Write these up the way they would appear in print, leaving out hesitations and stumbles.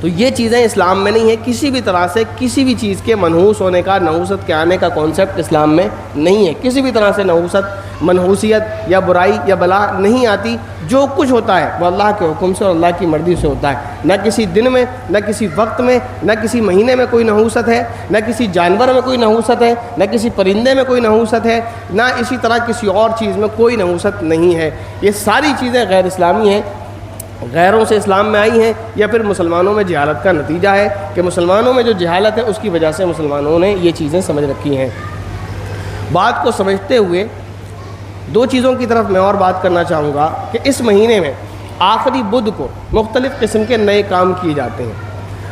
تو یہ چیزیں اسلام میں نہیں ہیں، کسی بھی طرح سے کسی بھی چیز کے منحوس ہونے کا، نحوست کے آنے کا کانسیپٹ اسلام میں نہیں ہے، کسی بھی طرح سے نحوست، منحوسیت یا برائی یا بلا نہیں آتی۔ جو کچھ ہوتا ہے وہ اللہ کے حکم سے اور اللہ کی مرضی سے ہوتا ہے، نہ کسی دن میں، نہ کسی وقت میں، نہ کسی مہینے میں کوئی نحوست ہے، نہ کسی جانور میں کوئی نحوست ہے، نہ کسی پرندے میں کوئی نحوست ہے، نہ اسی طرح کسی اور چیز میں کوئی نحوست نہیں ہے۔ یہ ساری چیزیں غیر اسلامی ہیں، غیروں سے اسلام میں آئی ہیں، یا پھر مسلمانوں میں جہالت کا نتیجہ ہے کہ مسلمانوں میں جو جہالت ہے اس کی وجہ سے مسلمانوں نے یہ چیزیں سمجھ رکھی ہیں۔ بات کو سمجھتے ہوئے دو چیزوں کی طرف میں اور بات کرنا چاہوں گا کہ اس مہینے میں آخری بدھ کو مختلف قسم کے نئے کام کیے جاتے ہیں،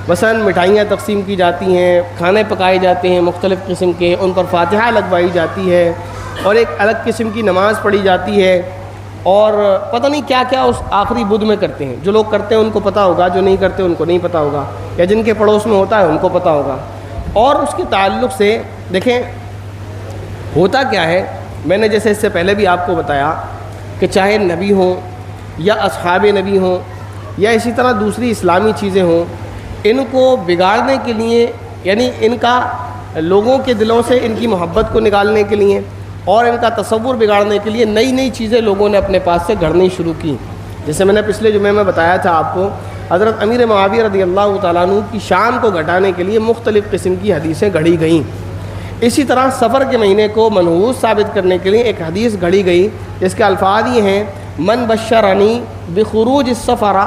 مثلاً مٹھائیاں تقسیم کی جاتی ہیں، کھانے پکائے جاتے ہیں مختلف قسم کے، ان پر فاتحہ لگوائی جاتی ہے، اور ایک الگ قسم کی نماز پڑھی جاتی ہے، اور پتہ نہیں کیا کیا اس آخری بدھ میں کرتے ہیں۔ جو لوگ کرتے ہیں ان کو پتہ ہوگا، جو نہیں کرتے ان کو نہیں پتہ ہوگا، یا جن کے پڑوس میں ہوتا ہے ان کو پتہ ہوگا۔ اور اس کے تعلق سے دیکھیں ہوتا کیا ہے، میں نے جیسے اس سے پہلے بھی آپ کو بتایا کہ چاہے نبی ہوں یا اصحاب نبی ہوں یا اسی طرح دوسری اسلامی چیزیں ہوں، ان کو بگاڑنے کے لیے، یعنی ان کا لوگوں کے دلوں سے ان کی محبت کو نکالنے کے لیے اور ان کا تصور بگاڑنے کے لیے نئی نئی چیزیں لوگوں نے اپنے پاس سے گھڑنی شروع کی۔ جیسے میں نے پچھلے جمعے میں بتایا تھا آپ کو، حضرت امیر معاویہ رضی اللہ تعالیٰ عنہ کی شان کو گھٹانے کے لیے مختلف قسم کی حدیثیں گھڑی گئیں۔ اسی طرح سفر کے مہینے کو منحوس ثابت کرنے کے لیے ایک حدیث گھڑی گئی جس کے الفاظ یہ ہیں: من بشرنی بخروج السفر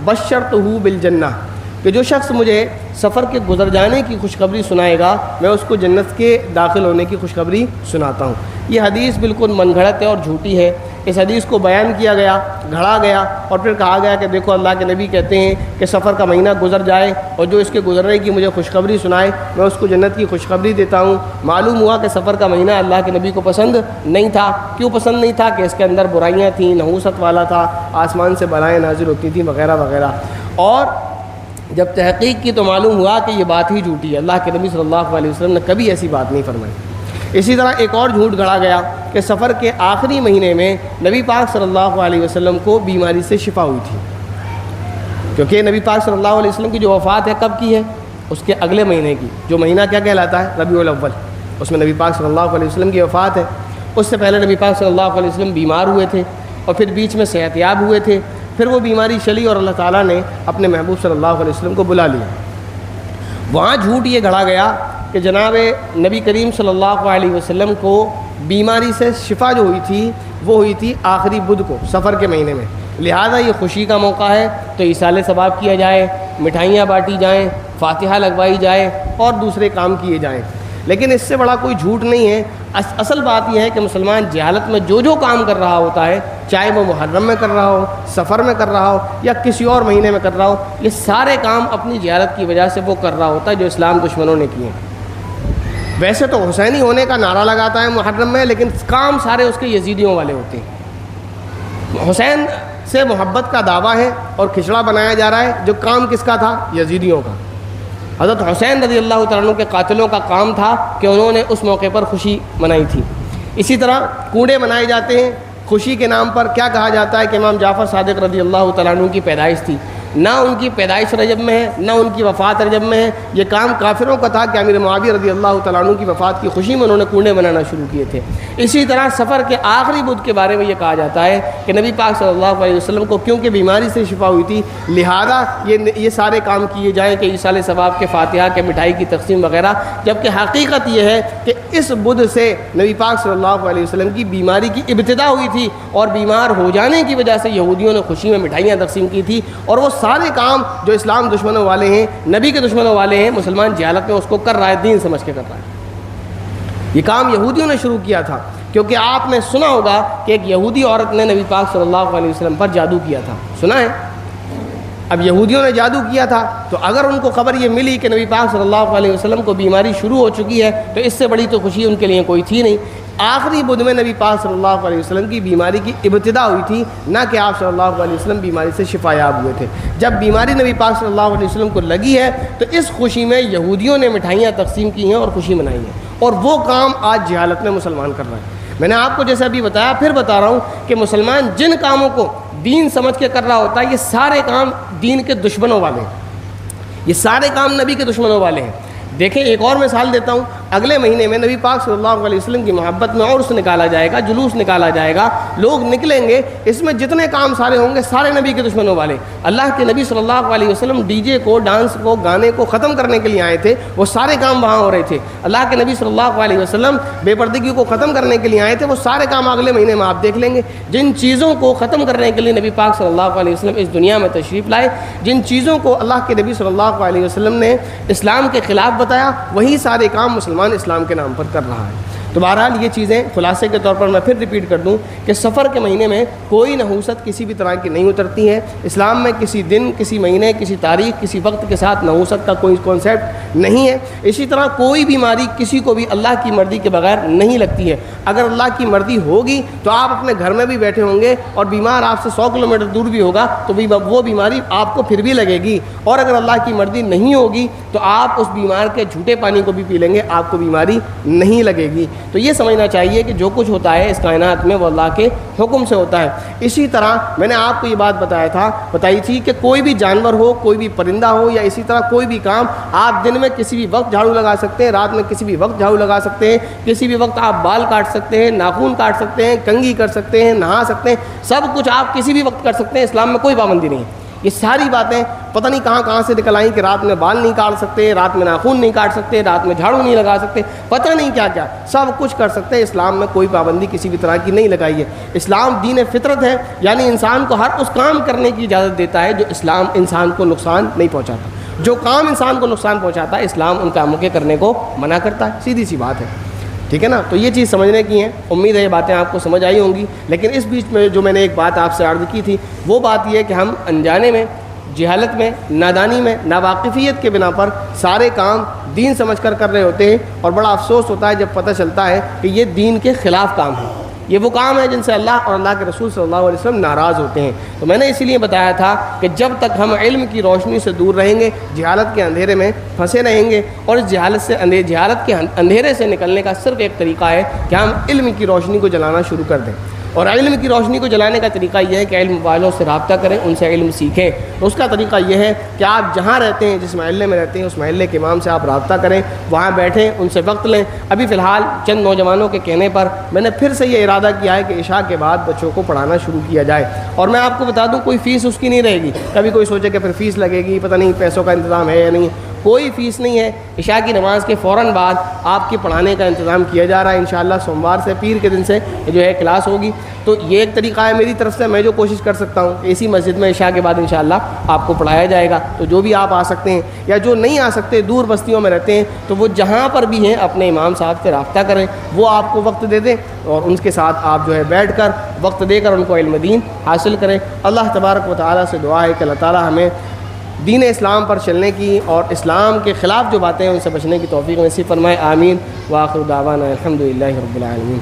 بشرتہ بالجنہ، کہ جو شخص مجھے سفر کے گزر جانے کی خوشخبری سنائے گا میں اس کو جنت کے داخل ہونے کی خوشخبری سناتا ہوں۔ یہ حدیث بالکل من گھڑت ہے اور جھوٹی ہے۔ اس حدیث کو بیان کیا گیا، گھڑا گیا، اور پھر کہا گیا کہ دیکھو اللہ کے نبی کہتے ہیں کہ سفر کا مہینہ گزر جائے اور جو اس کے گزرنے کی مجھے خوشخبری سنائے میں اس کو جنت کی خوشخبری دیتا ہوں۔ معلوم ہوا کہ سفر کا مہینہ اللہ کے نبی کو پسند نہیں تھا۔ کیوں پسند نہیں تھا؟ کہ اس کے اندر برائیاں تھیں، نحوست والا تھا، آسمان سے بلائیں نازل ہوتی تھیں وغیرہ وغیرہ۔ اور جب تحقیق کی تو معلوم ہوا کہ یہ بات ہی جھوٹی ہے، اللہ کے نبی صلی اللہ علیہ وسلم نے کبھی ایسی بات نہیں فرمائی۔ اسی طرح ایک اور جھوٹ گھڑا گیا کہ سفر کے آخری مہینے میں نبی پاک صلی اللہ علیہ وسلم کو بیماری سے شفا ہوئی تھی، کیونکہ نبی پاک صلی اللہ علیہ وسلم کی جو وفات ہے کب کی ہے؟ اس کے اگلے مہینے کی، جو مہینہ کیا کہلاتا ہے؟ ربیع الاول۔ اس میں نبی پاک صلی اللہ علیہ وسلم کی وفات ہے۔ اس سے پہلے نبی پاک صلی اللہ علیہ وسلم بیمار ہوئے تھے اور پھر بیچ میں صحت یاب ہوئے تھے، پھر وہ بیماری چلی اور اللہ تعالیٰ نے اپنے محبوب صلی اللہ علیہ وسلم کو بلا لیا۔ وہاں جھوٹ یہ گھڑا گیا کہ جناب نبی کریم صلی اللہ علیہ وسلم کو بیماری سے شفا جو ہوئی تھی وہ ہوئی تھی آخری بدھ کو، سفر کے مہینے میں، لہذا یہ خوشی کا موقع ہے تو ایصال ثواب کیا جائے، مٹھائیاں بانٹی جائیں، فاتحہ لگوائی جائے اور دوسرے کام کیے جائیں۔ لیکن اس سے بڑا کوئی جھوٹ نہیں ہے۔ اصل بات یہ ہے کہ مسلمان جہالت میں جو جو کام کر رہا ہوتا ہے، چاہے وہ محرم میں کر رہا ہو، سفر میں کر رہا ہو یا کسی اور مہینے میں کر رہا ہو، یہ سارے کام اپنی جہالت کی وجہ سے وہ کر رہا ہوتا ہے جو اسلام دشمنوں نے کیے ہیں۔ ویسے تو حسینی ہونے کا نعرہ لگاتا ہے محرم میں، لیکن کام سارے اس کے یزیدیوں والے ہوتے ہیں۔ حسین سے محبت کا دعویٰ ہے اور کھچڑا بنایا جا رہا ہے، جو کام کس کا تھا؟ یزیدیوں کا۔ حضرت حسین رضی اللہ تعالیٰ عنہ کے قاتلوں کا کام تھا کہ انہوں نے اس موقع پر خوشی منائی تھی۔ اسی طرح کوڑے منائے جاتے ہیں خوشی کے نام پر۔ کیا کہا جاتا ہے کہ امام جعفر صادق رضی اللہ تعالیٰ عنہ کی پیدائش تھی، نہ ان کی پیدائش رجب میں ہے نہ ان کی وفات رجب میں ہے۔ یہ کام کافروں کا تھا کہ امیر معاویہ رضی اللہ تعالیٰ عنہ کی وفات کی خوشی میں انہوں نے کوڑے منانا شروع کیے تھے۔ اسی طرح سفر کے آخری بدھ کے بارے میں یہ کہا جاتا ہے کہ نبی پاک صلی اللہ علیہ وسلم کو کیونکہ بیماری سے شفا ہوئی تھی لہذا یہ سارے کام کیے جائیں کہ ایصال ثواب کے، فاتحہ کے، مٹھائی کی تقسیم وغیرہ، جبکہ حقیقت یہ ہے کہ اس بدھ سے نبی پاک صلی اللہ علیہ وسلم کی بیماری کی ابتدا ہوئی تھی اور بیمار ہو جانے کی وجہ سے یہودیوں نے خوشی میں مٹھائیاں تقسیم کی تھی، اور وہ سارے کام جو اسلام دشمنوں والے ہیں، نبی کے دشمنوں والے ہیں، مسلمان جہالت میں اس کو کر رہا ہے، دین سمجھ کے کر رہا ہے۔ یہ کام یہودیوں نے شروع کیا تھا، کیونکہ آپ نے سنا ہوگا کہ ایک یہودی عورت نے نبی پاک صلی اللہ علیہ وسلم پر جادو کیا تھا، سنا ہے؟ اب یہودیوں نے جادو کیا تھا تو اگر ان کو خبر یہ ملی کہ نبی پاک صلی اللہ علیہ وسلم کو بیماری شروع ہو چکی ہے تو اس سے بڑی تو خوشی ان کے لیے کوئی تھی نہیں۔ آخری بدھ میں نبی پاک صلی اللہ علیہ وسلم کی بیماری کی ابتدا ہوئی تھی، نہ کہ آپ صلی اللہ علیہ وسلم بیماری سے شفا یاب ہوئے تھے۔ جب بیماری نبی پاک صلی اللہ علیہ وسلم کو لگی ہے تو اس خوشی میں یہودیوں نے مٹھائیاں تقسیم کی ہیں اور خوشی منائی ہے، اور وہ کام آج جہالت میں مسلمان کر رہا ہے۔ میں نے آپ کو جیسا ابھی بتایا پھر بتا رہا ہوں کہ مسلمان جن کاموں کو دین سمجھ کے کر رہا ہوتا ہے یہ سارے کام دین کے دشمنوں والے ہیں۔ یہ سارے کام نبی کے دشمنوں والے ہیں۔ دیکھیں ایک اور مثال دیتا ہوں، اگلے مہینے میں نبی پاک صلی اللہ علیہ وسلم کی محبت میں عرس نکالا جائے گا، جلوس نکالا جائے گا، لوگ نکلیں گے، اس میں جتنے کام سارے ہوں گے سارے نبی کے دشمنوں والے۔ اللہ کے نبی صلی اللہ علیہ وسلم ڈی جے کو، ڈانس کو، گانے کو ختم کرنے کے لیے آئے تھے، وہ سارے کام وہاں ہو رہے تھے۔ اللہ کے نبی صلی اللہ علیہ وسلم بے پردگی کو ختم کرنے کے لیے آئے تھے، وہ سارے کام اگلے مہینے میں آپ دیکھ لیں گے۔ جن چیزوں کو ختم کرنے کے لیے نبی پاک صلی اللہ علیہ وسلم اس دنیا میں تشریف لائے، جن چیزوں کو اللہ کے نبی صلی اللہ علیہ وسلم نے اسلام کے خلاف بتایا، وہی سارے کام مسلمان اسلام کے نام پر کر رہا ہے۔ تو بہرحال یہ چیزیں خلاصے کے طور پر میں پھر ریپیٹ کر دوں کہ سفر کے مہینے میں کوئی نحوست کسی بھی طرح کی نہیں اترتی ہے۔ اسلام میں کسی دن، کسی مہینے، کسی تاریخ، کسی وقت کے ساتھ نحوست کا کوئی کانسیپٹ نہیں ہے۔ اسی طرح کوئی بیماری کسی کو بھی اللہ کی مرضی کے بغیر نہیں لگتی ہے۔ اگر اللہ کی مرضی ہوگی تو آپ اپنے گھر میں بھی بیٹھے ہوں گے اور بیمار آپ سے 100 کلومیٹر دور بھی ہوگا تو وہ بیماری آپ کو پھر بھی لگے گی، اور اگر اللہ کی مرضی نہیں ہوگی تو آپ اس بیمار کے جھوٹے پانی کو بھی پی لیں گے، آپ کو بیماری نہیں لگے گی۔ تو یہ سمجھنا چاہیے کہ جو کچھ ہوتا ہے اس کائنات میں وہ اللہ کے حکم سے ہوتا ہے۔ اسی طرح میں نے آپ کو یہ بات بتائی تھی کہ کوئی بھی جانور ہو، کوئی بھی پرندہ ہو، یا اسی طرح کوئی بھی کام آپ دن میں کسی بھی وقت جھاڑو لگا سکتے ہیں، رات میں کسی بھی وقت جھاڑو لگا سکتے ہیں، کسی بھی وقت آپ بال کاٹ سکتے ہیں، ناخن کاٹ سکتے ہیں، کنگھی کر سکتے ہیں، نہا سکتے ہیں، سب کچھ آپ کسی بھی وقت کر سکتے ہیں۔ اسلام میں کوئی پابندی نہیں ہے۔ یہ ساری باتیں پتہ نہیں کہاں سے نکل آئیں کہ رات میں بال نہیں کاٹ سکتے، رات میں ناخن نہیں کاٹ سکتے، رات میں جھاڑو نہیں لگا سکتے، پتہ نہیں کیا کیا، سب کچھ کر سکتے ہیں۔ اسلام میں کوئی پابندی کسی بھی طرح کی نہیں لگائی ہے۔ اسلام دین فطرت ہے، یعنی انسان کو ہر اس کام کرنے کی اجازت دیتا ہے جو اسلام انسان کو نقصان نہیں پہنچاتا۔ جو کام انسان کو نقصان پہنچاتا ہے اسلام ان کاموں کے کرنے کو منع کرتا ہے، سیدھی سی بات ہے، ٹھیک ہے نا۔ تو یہ چیز سمجھنے کی ہیں، امید ہے یہ باتیں آپ کو سمجھ آئی ہوں گی۔ لیکن اس بیچ میں جو میں نے ایک بات آپ سے عرض کی تھی وہ بات یہ ہے کہ ہم انجانے میں، جہالت میں، نادانی میں، ناواقفیت کے بنا پر سارے کام دین سمجھ کر رہے ہوتے ہیں، اور بڑا افسوس ہوتا ہے جب پتہ چلتا ہے کہ یہ دین کے خلاف کام ہے۔ یہ وہ کام ہے جن سے اللہ اور اللہ کے رسول صلی اللہ علیہ وسلم ناراض ہوتے ہیں۔ تو میں نے اسی لیے بتایا تھا کہ جب تک ہم علم کی روشنی سے دور رہیں گے، جہالت کے اندھیرے میں پھنسے رہیں گے، اور اس جہالت کے اندھیرے سے نکلنے کا صرف ایک طریقہ ہے کہ ہم علم کی روشنی کو جلانا شروع کر دیں۔ اور علم کی روشنی کو جلانے کا طریقہ یہ ہے کہ علم والوں سے رابطہ کریں، ان سے علم سیکھیں۔ تو اس کا طریقہ یہ ہے کہ آپ جہاں رہتے ہیں، جس محلے میں رہتے ہیں، اس محلے کے امام سے آپ رابطہ کریں، وہاں بیٹھیں، ان سے وقت لیں۔ ابھی فی الحال چند نوجوانوں کے کہنے پر میں نے پھر سے یہ ارادہ کیا ہے کہ عشاء کے بعد بچوں کو پڑھانا شروع کیا جائے۔ اور میں آپ کو بتا دوں کوئی فیس اس کی نہیں رہے گی۔ کبھی کوئی سوچے کہ پھر فیس لگے گی، پتہ نہیں پیسوں کا انتظام ہے یا نہیں، کوئی فیس نہیں ہے۔ عشاء کی نماز کے فوراً بعد آپ کے پڑھانے کا انتظام کیا جا رہا ہے۔ انشاءاللہ سوموار سے پیر کے دن سے جو ہے کلاس ہوگی۔ تو یہ ایک طریقہ ہے میری طرف سے، میں جو کوشش کر سکتا ہوں کہ اسی مسجد میں عشاء کے بعد انشاءاللہ آپ کو پڑھایا جائے گا۔ تو جو بھی آپ آ سکتے ہیں یا جو نہیں آ سکتے، دور بستیوں میں رہتے ہیں، تو وہ جہاں پر بھی ہیں اپنے امام صاحب سے رابطہ کریں، وہ آپ کو وقت دے دیں، اور ان کے ساتھ آپ جو ہے بیٹھ کر وقت دے کر ان کو علم دین حاصل کریں۔ اللہ تبارک و تعالیٰ سے دعا ہے کہ اللہ تعالیٰ ہمیں دین اسلام پر چلنے کی اور اسلام کے خلاف جو باتیں ہیں ان سے بچنے کی توفیق نصیب فرمائے۔ آمین۔ وآخر دعوانا الحمدللہ رب العالمین۔